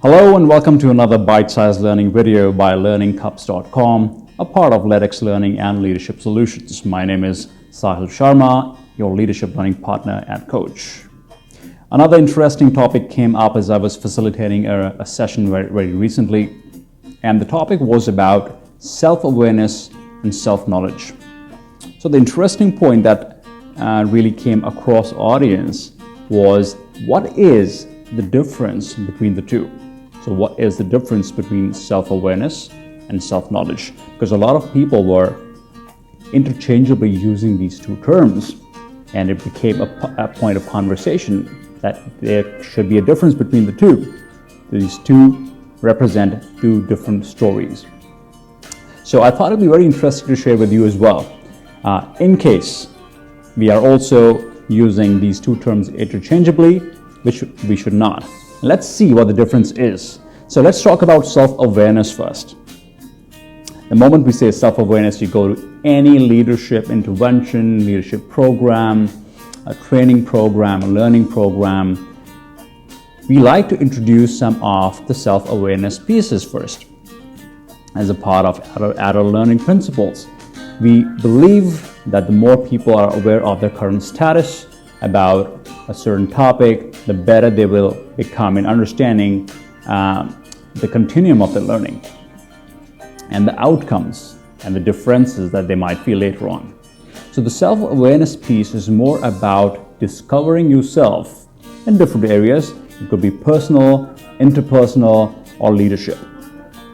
Hello and welcome to another bite-sized learning video by learningcups.com, a part of LEDx Learning and Leadership Solutions. My name is Sahil Sharma, your leadership learning partner and coach. Another interesting topic came up as I was facilitating a session very recently, and the topic was about self-awareness and self-knowledge. So the interesting point that really came across audience was, what is the difference between the two? So what is the difference between self-awareness and self-knowledge? Because a lot of people were interchangeably using these two terms, and it became a point of conversation that there should be a difference between the two. These two represent two different stories. So I thought it'd be very interesting to share with you as well, in case we are also using these two terms interchangeably, which we should not. Let's see what the difference is. So let's talk about self-awareness first. The moment we say self-awareness, you go to any leadership intervention, leadership program, a training program, a learning program. We like to introduce some of the self-awareness pieces first as a part of adult learning principles. We believe that the more people are aware of their current status about a certain topic, the better they will become in understanding the continuum of their learning and the outcomes and the differences that they might feel later on. So the self-awareness piece is more about discovering yourself in different areas. It could be personal, interpersonal, or leadership.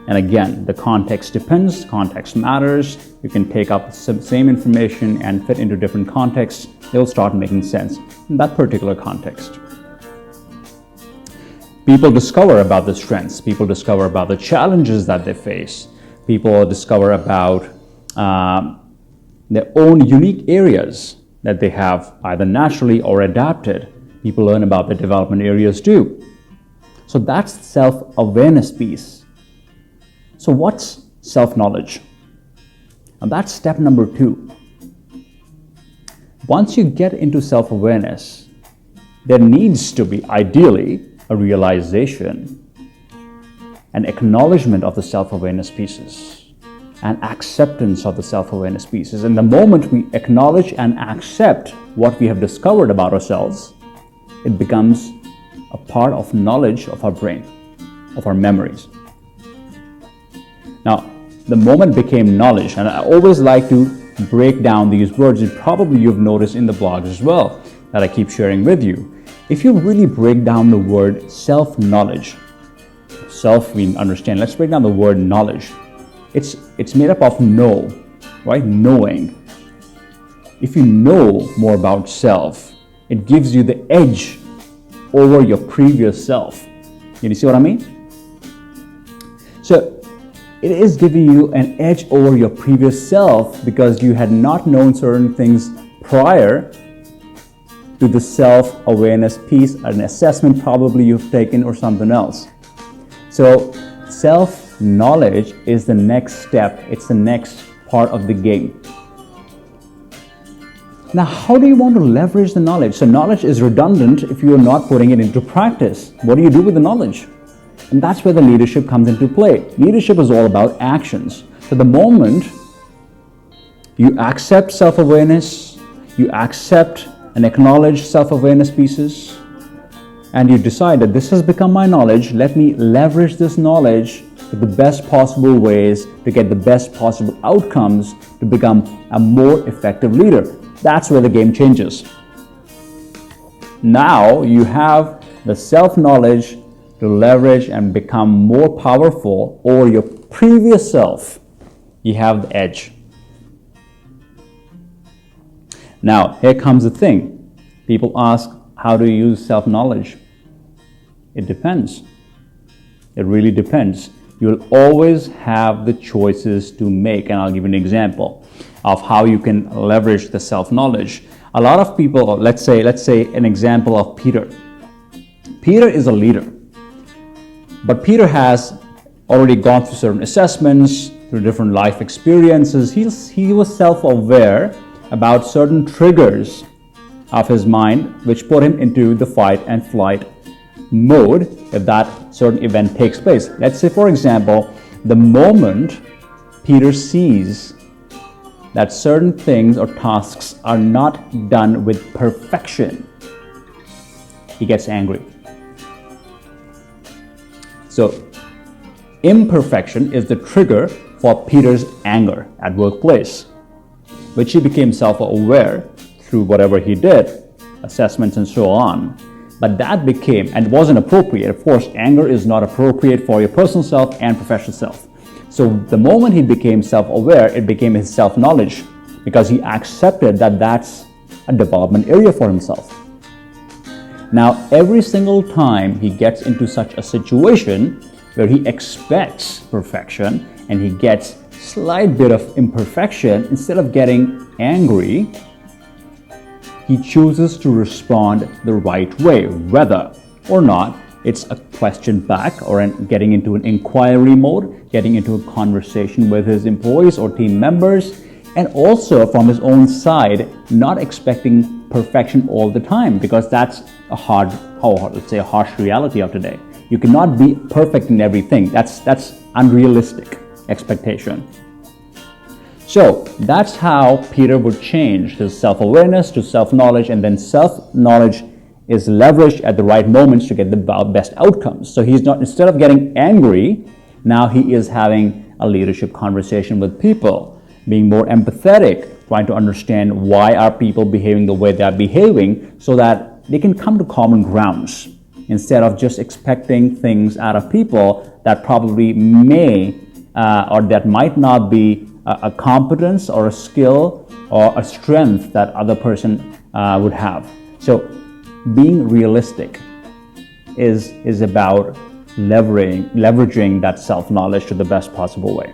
And again, the context depends, context matters. You can take up the same information and fit into different contexts. They'll start making sense in that particular context. People discover about the strengths. People discover about the challenges that they face. People discover about their own unique areas that they have either naturally or adapted. People learn about the development areas too. So that's the self-awareness piece. So what's self-knowledge? And that's step number 2. Once you get into self-awareness, there needs to be ideally a realization, an acknowledgement of the self-awareness pieces, and acceptance of the self-awareness pieces. And the moment we acknowledge and accept what we have discovered about ourselves, it becomes a part of knowledge of our brain, of our memories. Now, the moment became knowledge, and I always like to break down these words, and probably you've noticed in the blogs as well that I keep sharing with you. If you really break down the word self-knowledge, self we understand, let's break down the word knowledge. It's made up of know, right? Knowing. If you know more about self, it gives you the edge over your previous self. You see what I mean? So it is giving you an edge over your previous self because you had not known certain things prior to the self-awareness piece, an assessment probably you've taken or something else. So self-knowledge is the next step. It's the next part of the game. Now, how do you want to leverage the knowledge? So knowledge is redundant if you are not putting it into practice. What do you do with the knowledge? And that's where the leadership comes into play. Leadership is all about actions. So the moment you accept self-awareness, you accept and acknowledge self-awareness pieces, and you decide that this has become my knowledge, let me leverage this knowledge to the best possible ways to get the best possible outcomes to become a more effective leader. That's where the game changes. Now you have the self-knowledge to leverage and become more powerful over your previous self. You have the edge. Now, here comes the thing. People ask, how do you use self-knowledge? It depends. It really depends. You'll always have the choices to make, and I'll give you an example of how you can leverage the self-knowledge. A lot of people, let's say an example of Peter. Peter is a leader. But Peter has already gone through certain assessments, through different life experiences. He was self-aware about certain triggers of his mind which put him into the fight and flight mode if that certain event takes place. Let's say, for example, the moment Peter sees that certain things or tasks are not done with perfection, he gets angry. So imperfection is the trigger for Peter's anger at workplace, which he became self-aware through whatever he did, assessments and so on. But that became, and wasn't appropriate. Of course, anger is not appropriate for your personal self and professional self. So the moment he became self-aware, it became his self-knowledge, because he accepted that that's a development area for himself. Now, every single time he gets into such a situation where he expects perfection and he gets slight bit of imperfection, instead of getting angry, he chooses to respond the right way, whether or not it's a question back or getting into an inquiry mode, getting into a conversation with his employees or team members, and also from his own side, not expecting perfection all the time, because that's a harsh reality of today. You cannot be perfect in everything. That's unrealistic expectation. So that's how Peter would change his self-awareness to self-knowledge, and then self-knowledge is leveraged at the right moments to get the best outcomes. So he's not, instead of getting angry, now he is having a leadership conversation with people, being more empathetic, trying to understand why are people behaving the way they are behaving, so that they can come to common grounds, instead of just expecting things out of people that probably may or that might not be a competence or a skill or a strength that other person would have. So being realistic is about leveraging that self-knowledge to the best possible way.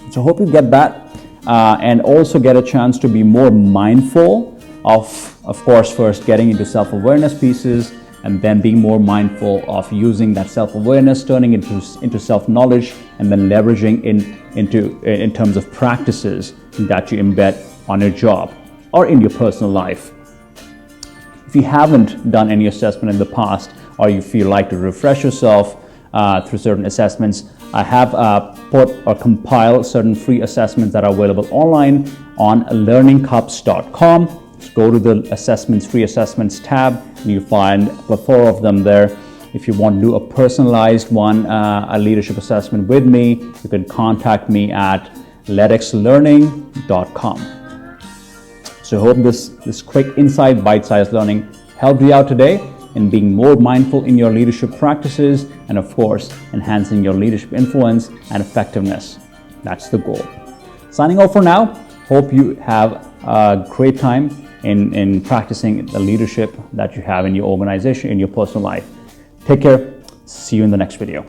So hope you get that, and also get a chance to be more mindful of course, first getting into self-awareness pieces, and then being more mindful of using that self-awareness, turning into self-knowledge, and then leveraging in terms of practices that you embed on your job or in your personal life. If you haven't done any assessment in the past, or you feel like to refresh yourself through certain assessments, I have put or compiled certain free assessments that are available online on learningcups.com. Go to the free assessments tab, and you find a plethora of them there. If you want to do a personalized one, a leadership assessment with me, you can contact me at ledxlearning.com. So I hope this quick insight, bite-sized learning helped you out today in being more mindful in your leadership practices, and of course, enhancing your leadership influence and effectiveness. That's the goal. Signing off for now. Hope you have a great time in practicing the leadership that you have in your organization, in your personal life. Take care. See you in the next video.